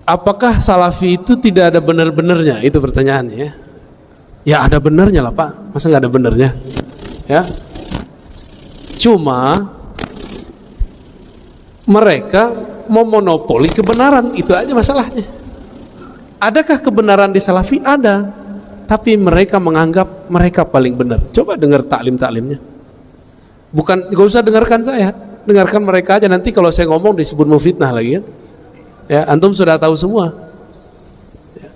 apakah salafi itu tidak ada benar-benarnya? Itu pertanyaannya ya. Ya ada benarnya lah Pak, masa nggak ada benarnya? Ya. Cuma mereka memonopoli kebenaran, itu aja masalahnya. Adakah kebenaran di salafi? Ada, tapi mereka menganggap mereka paling benar. Coba dengar taklim-taklimnya. Bukan, gak usah dengarkan saya, dengarkan mereka aja. Nanti kalau saya ngomong disebut memfitnah lagi ya. Ya, antum sudah tahu semua. Ya.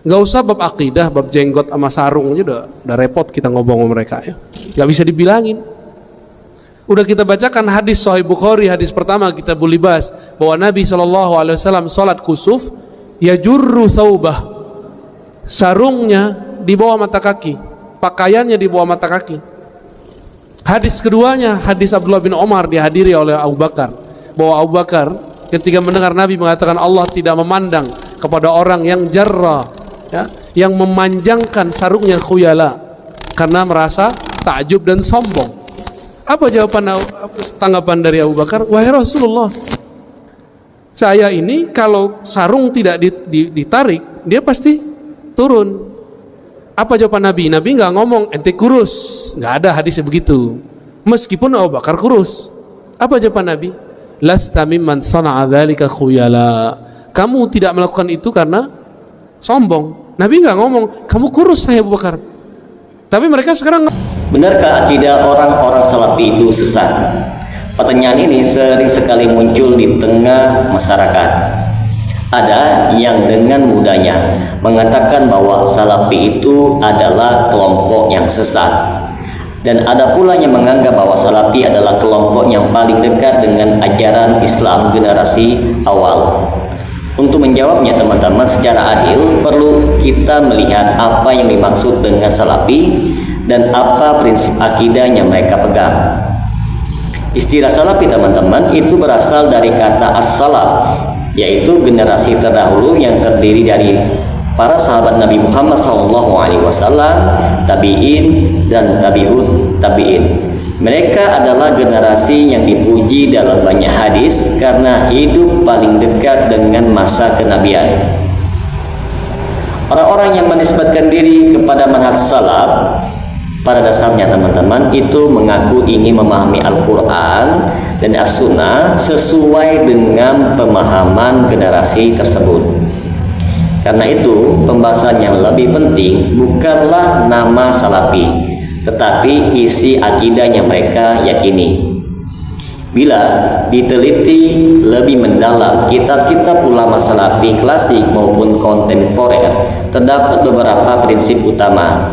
Gak usah bab akidah, bab jenggot sama sarung aja udah repot kita ngomong sama mereka ya. Gak bisa dibilangin. Udah kita bacakan hadis Sahih Bukhari, hadis pertama kita boleh bahas bahwa Nabi SAW sholat kusuf, yajurru thawbah, sarungnya di bawah mata kaki, pakaiannya di bawah mata kaki. Hadis keduanya, hadis Abdullah bin Umar, dihadiri oleh Abu Bakar, bahwa Abu Bakar ketika mendengar Nabi mengatakan Allah tidak memandang kepada orang yang jarra, ya, yang memanjangkan sarungnya khuyala karena merasa takjub dan sombong. Apa jawaban tanggapan dari Abu Bakar? Wahai Rasulullah, saya ini kalau sarung tidak ditarik, dia pasti turun. Apa jawaban Nabi? Nabi nggak ngomong ente kurus, nggak ada hadisnya begitu. Meskipun Abu Bakar kurus, apa jawaban Nabi? Lasta mimman sana'a dzalika khuyala. Kamu tidak melakukan itu karena sombong. Nabi nggak ngomong kamu kurus saya Abu Bakar. Tapi mereka sekarang, benarkah akidah orang-orang salafi itu sesat? Pertanyaan ini sering sekali muncul di tengah masyarakat. Ada yang dengan mudahnya mengatakan bahwa salafi itu adalah kelompok yang sesat, dan ada pula yang menganggap bahwa salafi adalah kelompok yang paling dekat dengan ajaran Islam generasi awal. Untuk menjawabnya teman-teman secara adil, perlu kita melihat apa yang dimaksud dengan salafi dan apa prinsip akidah yang mereka pegang. Istilah salafi teman-teman itu berasal dari kata as-salaf, yaitu generasi terdahulu yang terdiri dari para sahabat Nabi Muhammad SAW, tabi'in dan tabi'ut tabi'in. Mereka adalah generasi yang dipuji dalam banyak hadis karena hidup paling dekat dengan masa kenabian. Orang-orang yang menisbatkan diri kepada manhaj salaf pada dasarnya teman-teman itu mengaku ingin memahami Al-Quran dan As-Sunnah sesuai dengan pemahaman generasi tersebut. Karena itu pembahasan yang lebih penting bukanlah nama salafi, tetapi isi akidah yang mereka yakini. Bila diteliti lebih mendalam kitab-kitab ulama salafi klasik maupun kontemporer, terdapat beberapa prinsip utama.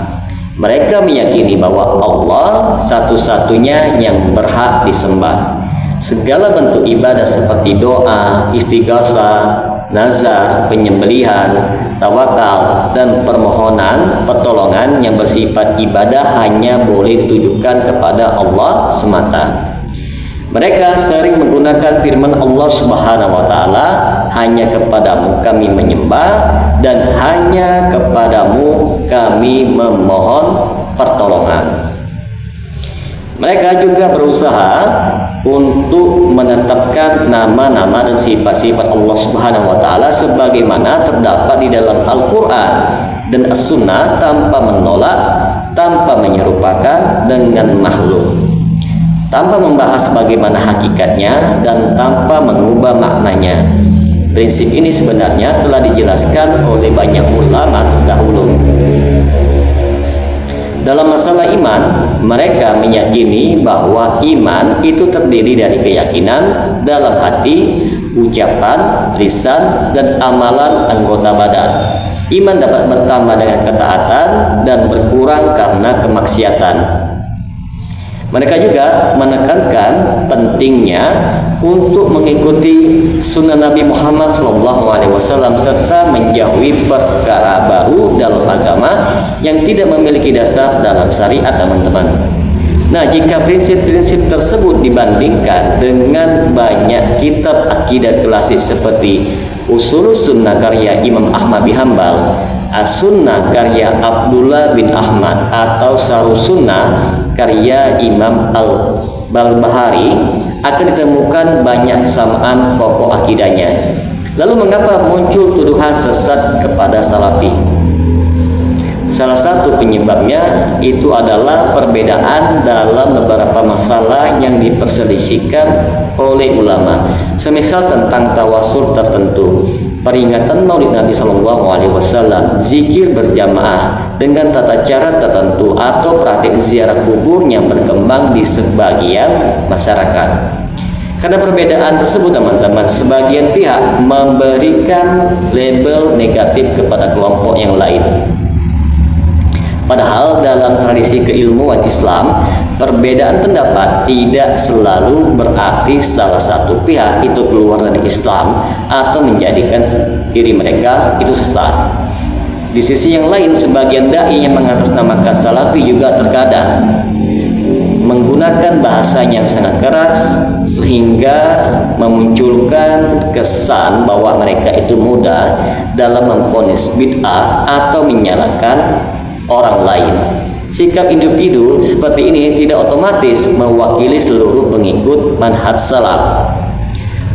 Mereka meyakini bahwa Allah satu-satunya yang berhak disembah. Segala bentuk ibadah seperti doa, istighosah, nazar, penyembelihan, tawakal, dan permohonan pertolongan yang bersifat ibadah hanya boleh ditujukan kepada Allah semata. Mereka sering menggunakan firman Allah Subhanahu wa Ta'ala, hanya kepadamu kami menyembah dan hanya kepadamu kami memohon pertolongan. Mereka juga berusaha untuk menetapkan nama-nama dan sifat-sifat Allah Subhanahu wa Ta'ala sebagaimana terdapat di dalam Al-Quran dan As-Sunnah tanpa menolak, tanpa menyerupakan dengan makhluk, tanpa membahas bagaimana hakikatnya dan tanpa mengubah maknanya. Prinsip ini sebenarnya telah dijelaskan oleh banyak ulama terdahulu. Dalam masalah iman, mereka meyakini bahwa iman itu terdiri dari keyakinan dalam hati, ucapan, lisan, dan amalan anggota badan. Iman dapat bertambah dengan ketaatan dan berkurang karena kemaksiatan. Mereka juga menekankan pentingnya untuk mengikuti sunnah Nabi Muhammad SAW serta menjauhi perkara baru dalam agama yang tidak memiliki dasar dalam syariat teman-teman. Nah, jika prinsip-prinsip tersebut dibandingkan dengan banyak kitab akidah klasik seperti Ushulus Sunnah karya Imam Ahmad bin Hanbal, As-Sunnah karya Abdullah bin Ahmad, atau Syarhus Sunnah karya Imam Al-Barbahari, akan ditemukan banyak kesamaan pokok akidahnya. Lalu mengapa muncul tuduhan sesat kepada Salafi? Salah satu penyebabnya itu adalah perbedaan dalam beberapa masalah yang diperselisihkan oleh ulama. Semisal tentang tawasul tertentu, peringatan Maulid Nabi SAW, zikir berjamaah dengan tata cara tertentu, atau praktik ziarah kubur yang berkembang di sebagian masyarakat. Karena perbedaan tersebut teman-teman, sebagian pihak memberikan label negatif kepada kelompok yang lain. Padahal dalam tradisi keilmuan Islam, perbedaan pendapat tidak selalu berarti salah satu pihak itu keluar dari Islam atau menjadikan diri mereka itu sesat. Di sisi yang lain, sebagian dai yang mengatasnamakan Salafi juga terkadang menggunakan bahasa yang sangat keras sehingga memunculkan kesan bahwa mereka itu mudah dalam memvonis bid'ah atau menyalahkan orang lain. Sikap individu seperti ini tidak otomatis mewakili seluruh pengikut manhaj salaf.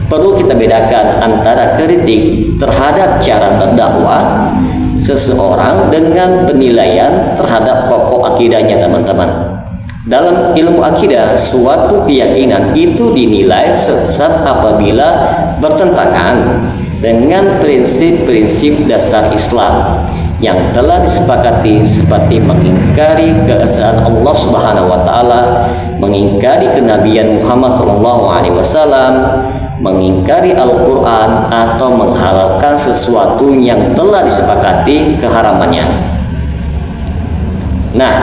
Perlu kita bedakan antara kritik terhadap cara berdakwah seseorang dengan penilaian terhadap pokok akidahnya teman-teman. Dalam ilmu akidah, suatu keyakinan itu dinilai sesat apabila bertentangan dengan prinsip-prinsip dasar Islam yang telah disepakati, seperti mengingkari keesaan Allah Subhanahu wa taala, mengingkari kenabian Muhammad SAW, mengingkari Al-Qur'an, atau menghalalkan sesuatu yang telah disepakati keharamannya. Nah,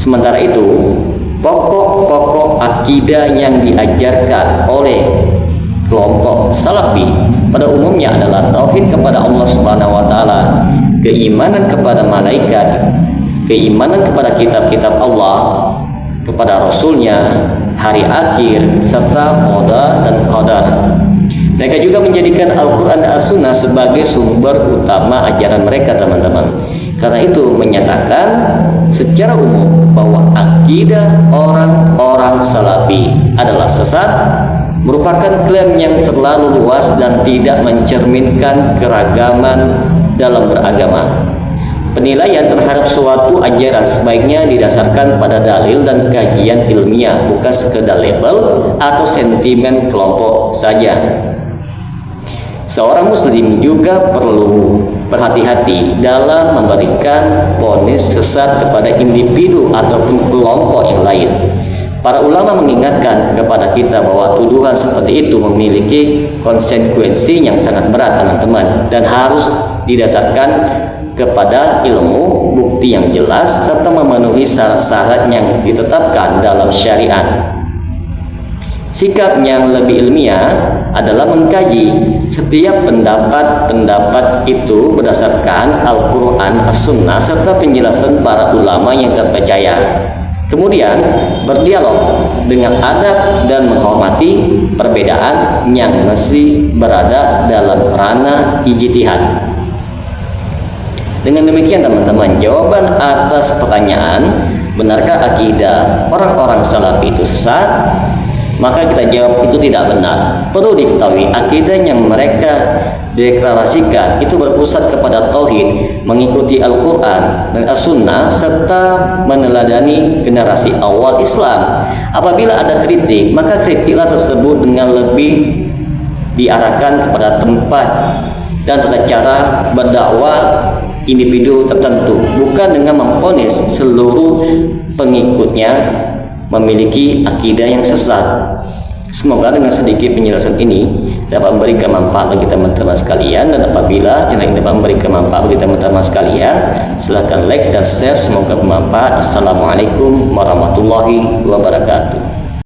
sementara itu, pokok-pokok akidah yang diajarkan oleh kelompok Salafi pada umumnya adalah tauhid kepada Allah Subhanahu wa taala, keimanan kepada malaikat, keimanan kepada kitab-kitab Allah, kepada Rasulnya, hari akhir, serta qada dan qadar. Mereka juga menjadikan Al-Quran dan As-Sunnah sebagai sumber utama ajaran mereka teman-teman. Karena itu menyatakan secara umum bahwa akidah orang-orang Salafi adalah sesat merupakan klaim yang terlalu luas dan tidak mencerminkan keragaman dalam beragama. Penilaian terhadap suatu ajaran sebaiknya didasarkan pada dalil dan kajian ilmiah, bukan sekedar label atau sentimen kelompok saja. Seorang muslim juga perlu berhati-hati dalam memberikan vonis sesat kepada individu ataupun kelompok yang lain. Para ulama mengingatkan kepada kita bahwa tuduhan seperti itu memiliki konsekuensi yang sangat berat teman-teman, dan harus didasarkan kepada ilmu, bukti yang jelas, serta memenuhi syarat-syarat yang ditetapkan dalam syariat. Sikap yang lebih ilmiah adalah mengkaji setiap pendapat-pendapat itu berdasarkan Al-Quran, As-Sunnah, serta penjelasan para ulama yang terpercaya. Kemudian berdialog dengan adab dan menghormati perbedaan yang masih berada dalam ranah ijtihad. Dengan demikian teman-teman, jawaban atas pertanyaan benarkah akidah orang-orang Salafi itu sesat? Maka kita jawab itu tidak benar. Perlu diketahui akidah yang mereka deklarasikan itu berpusat kepada tauhid, mengikuti Al-Quran dan As-Sunnah, serta meneladani generasi awal Islam. Apabila ada kritik, maka kritiklah tersebut dengan lebih diarahkan kepada tempat dan tata cara berdakwah individu tertentu, bukan dengan memvonis seluruh pengikutnya memiliki akidah yang sesat. Semoga dengan sedikit penjelasan ini dapat memberikan manfaat bagi teman-teman sekalian, dan apabila channel ini dapat memberikan manfaat bagi teman-teman sekalian, silahkan like dan share. Semoga bermanfaat. Assalamualaikum warahmatullahi wabarakatuh.